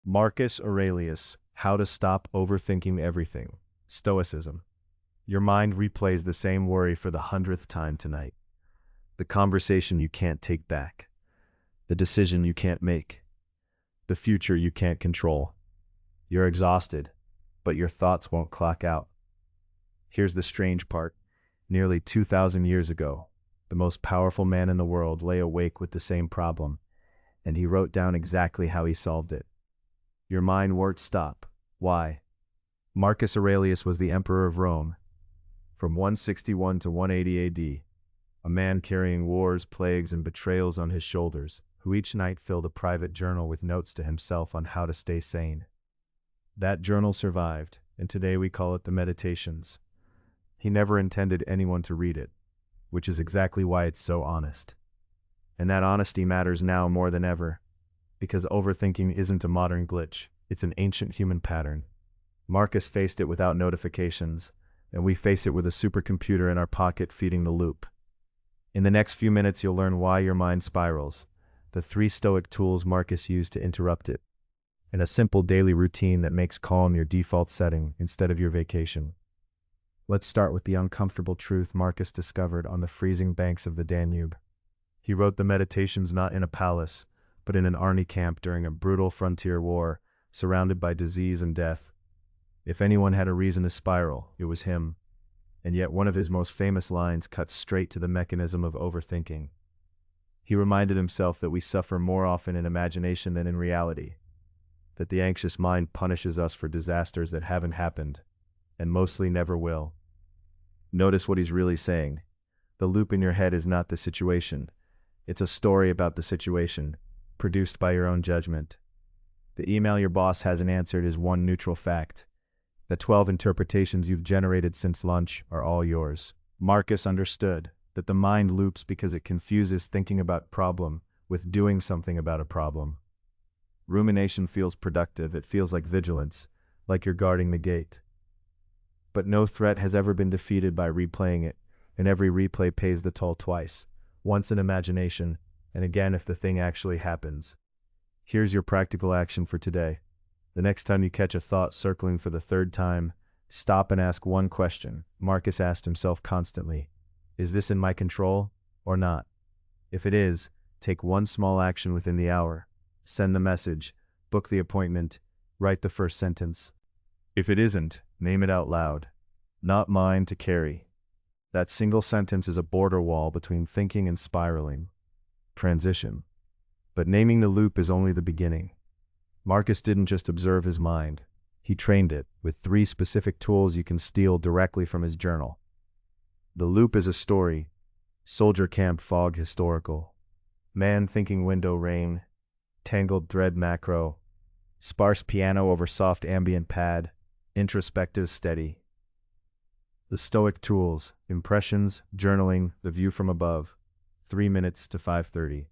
Marcus Aurelius, How to Stop Overthinking Everything. Stoicism. Your mind replays the same worry for the hundredth time tonight. The conversation you can't take back. The decision you can't make. The future you can't control. You're exhausted, but your thoughts won't clock out. Here's the strange part. Nearly 2,000 years ago, the most powerful man in the world lay awake with the same problem, and he wrote down exactly how he solved it. Your mind won't stop. Why? Marcus Aurelius was the emperor of Rome. From 161 to 180 AD, a man carrying wars, plagues, and betrayals on his shoulders, who each night filled a private journal with notes to himself on how to stay sane. That journal survived, and today we call it the Meditations. He never intended anyone to read it, which is exactly why it's so honest. And that honesty matters now more than ever, because overthinking isn't a modern glitch, it's an ancient human pattern. Marcus faced it without notifications, and we face it with a supercomputer in our pocket feeding the loop. In the next few minutes you'll learn why your mind spirals, the 3 Stoic tools Marcus used to interrupt it, and a simple daily routine that makes calm your default setting instead of your vacation. Let's start with the uncomfortable truth Marcus discovered on the freezing banks of the Danube. He wrote the Meditations not in a palace, but in an army camp during a brutal frontier war, surrounded by disease and death. If anyone had a reason to spiral, it was him. And yet one of his most famous lines cut straight to the mechanism of overthinking. He reminded himself that we suffer more often in imagination than in reality, that the anxious mind punishes us for disasters that haven't happened, and mostly never will. Notice what he's really saying. The loop in your head is not the situation. It's a story about the situation, produced by your own judgment. The email your boss hasn't answered is one neutral fact. The 12 interpretations you've generated since lunch are all yours. Marcus understood that the mind loops because it confuses thinking about problem with doing something about a problem. Rumination feels productive, it feels like vigilance, like you're guarding the gate. But no threat has ever been defeated by replaying it, and every replay pays the toll twice, once in imagination, and again if the thing actually happens. Here's your practical action for today. The next time you catch a thought circling for the 3rd time, stop and ask one question Marcus asked himself constantly. Is this in my control or not? If it is, take one small action within the hour. Send the message, book the appointment, write the first sentence. If it isn't, name it out loud. Not mine to carry. That single sentence is a border wall between thinking and spiraling. Transition. But naming the loop is only the beginning. Marcus didn't just observe his mind. He trained it with 3 specific tools you can steal directly from his journal. The loop is a story. Soldier camp fog historical. Man thinking window rain. Tangled thread macro. Sparse piano over soft ambient pad. Introspective steady. The Stoic tools, impressions, journaling, the view from above. 3 minutes to 5:30.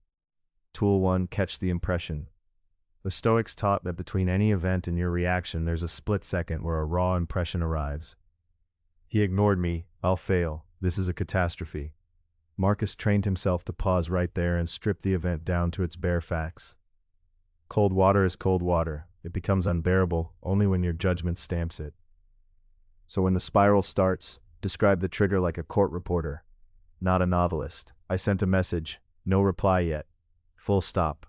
Tool 1, catch the impression. The Stoics taught that between any event and your reaction there's a split second where a raw impression arrives. He ignored me, I'll fail, this is a catastrophe. Marcus trained himself to pause right there and strip the event down to its bare facts. Cold water is cold water. It becomes unbearable only when your judgment stamps it. So when the spiral starts, describe the trigger like a court reporter, not a novelist. I sent a message, no reply yet. Full stop.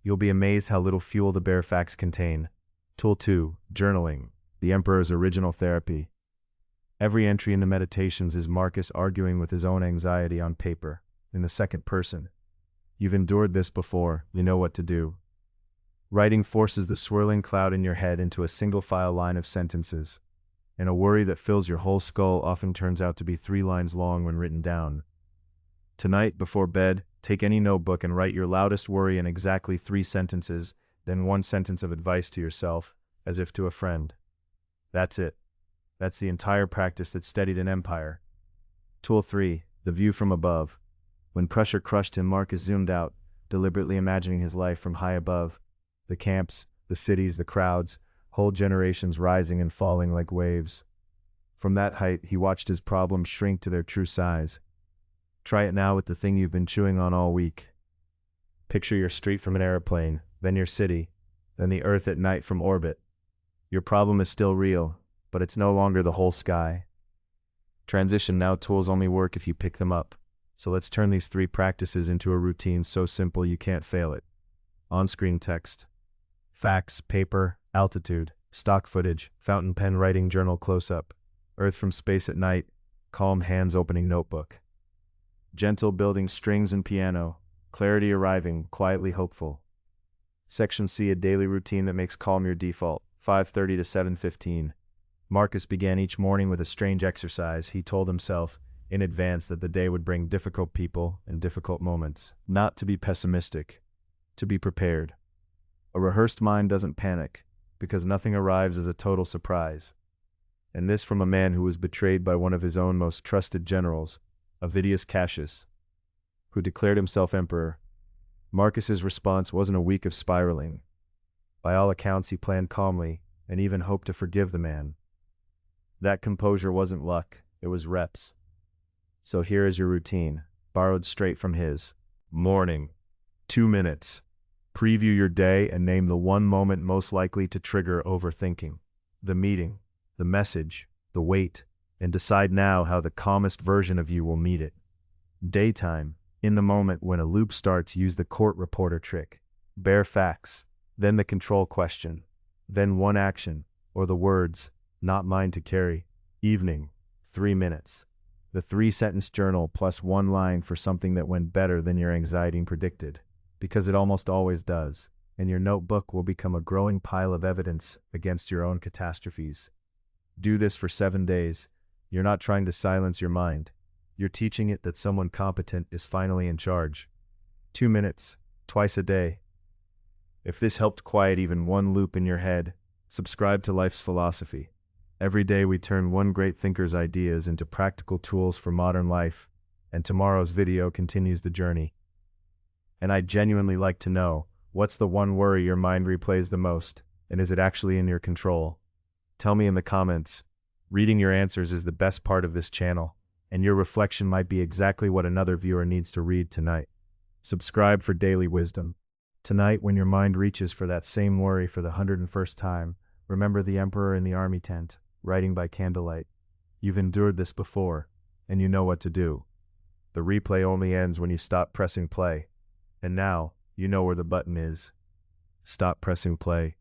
You'll be amazed how little fuel the bare facts contain. Tool 2, journaling, the emperor's original therapy. Every entry in the Meditations is Marcus arguing with his own anxiety on paper, in the second person. You've endured this before, you know what to do. Writing forces the swirling cloud in your head into a single-file line of sentences, and a worry that fills your whole skull often turns out to be 3 lines long when written down. Tonight, before bed, take any notebook and write your loudest worry in exactly 3 sentences, then 1 sentence of advice to yourself, as if to a friend. That's it. That's the entire practice that steadied an empire. Tool 3, the view from above. When pressure crushed him, Marcus zoomed out, deliberately imagining his life from high above. The camps, the cities, the crowds, whole generations rising and falling like waves. From that height, he watched his problems shrink to their true size. Try it now with the thing you've been chewing on all week. Picture your street from an airplane, then your city, then the Earth at night from orbit. Your problem is still real, but it's no longer the whole sky. Transition now tools only work if you pick them up. So let's turn these 3 practices into a routine so simple you can't fail it. On-screen text. Facts, paper, altitude, stock footage, fountain pen writing journal close-up. Earth from space at night, calm hands opening notebook. Gentle building strings and piano, clarity arriving, quietly hopeful. Section C, a daily routine that makes calm your default, 5:30 to 7:15. Marcus began each morning with a strange exercise. He told himself in advance that the day would bring difficult people and difficult moments. Not to be pessimistic, to be prepared. A rehearsed mind doesn't panic, because nothing arrives as a total surprise. And this from a man who was betrayed by one of his own most trusted generals, Avidius Cassius, who declared himself emperor. Marcus's response wasn't a week of spiraling. By all accounts, he planned calmly and even hoped to forgive the man. That composure wasn't luck, it was reps. So here is your routine, borrowed straight from his. Morning. 2 minutes. Preview your day and name the one moment most likely to trigger overthinking. The meeting, the message, the wait, and decide now how the calmest version of you will meet it. Daytime. In the moment when a loop starts, use the court reporter trick. Bare facts, then the control question, then one action, or the words, not mine to carry. Evening. 3 minutes. The 3-sentence journal plus 1 line for something that went better than your anxiety predicted, because it almost always does, and your notebook will become a growing pile of evidence against your own catastrophes. Do this for 7 days. You're not trying to silence your mind. You're teaching it that someone competent is finally in charge. 2 minutes, twice a day. If this helped quiet even one loop in your head, subscribe to Life's Philosophy. Every day we turn one great thinker's ideas into practical tools for modern life, and tomorrow's video continues the journey. And I'd genuinely like to know, what's the one worry your mind replays the most, and is it actually in your control? Tell me in the comments. Reading your answers is the best part of this channel, and your reflection might be exactly what another viewer needs to read tonight. Subscribe for daily wisdom. Tonight, when your mind reaches for that same worry for the 101st time, remember the emperor in the army tent, writing by candlelight. You've endured this before, and you know what to do. The replay only ends when you stop pressing play. And now, you know where the button is. Stop pressing play.